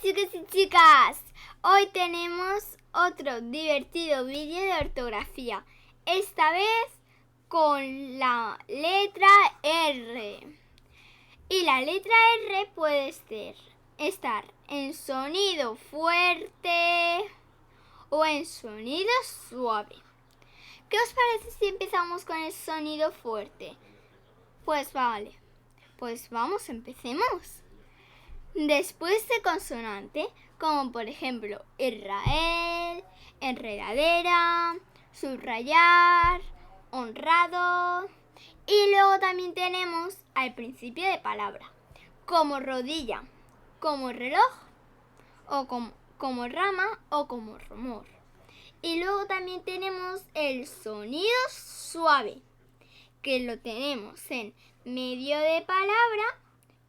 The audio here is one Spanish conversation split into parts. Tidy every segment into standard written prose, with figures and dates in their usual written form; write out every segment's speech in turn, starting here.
chicos y chicas, hoy tenemos otro divertido vídeo de ortografía, esta vez con la letra R. Y la letra R puede estar en sonido fuerte o en sonido suave. ¿Qué os parece si empezamos con el sonido fuerte? Pues vale, pues vamos, empecemos. Después de consonante, como por ejemplo Israel, enredadera, subrayar, honrado. Y luego también tenemos al principio de palabra, como rodilla, como reloj, o como rama o como rumor. Y luego también tenemos el sonido suave, que lo tenemos en medio de palabra,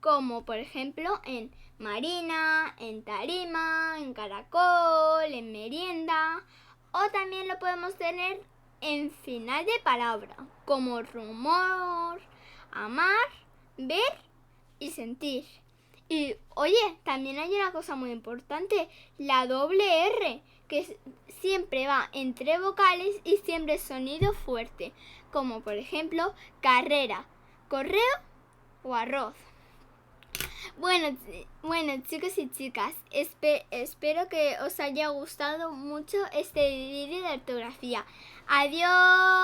como por ejemplo en marina, en tarima, en caracol, en merienda, o también lo podemos tener en final de palabra, como rumor, amar, ver y sentir. Y oye, también hay una cosa muy importante, la doble R, que siempre va entre vocales y siempre es sonido fuerte, como por ejemplo carrera, correo o arroz. Bueno chicos y chicas, espero que os haya gustado mucho este vídeo de ortografía. Adiós.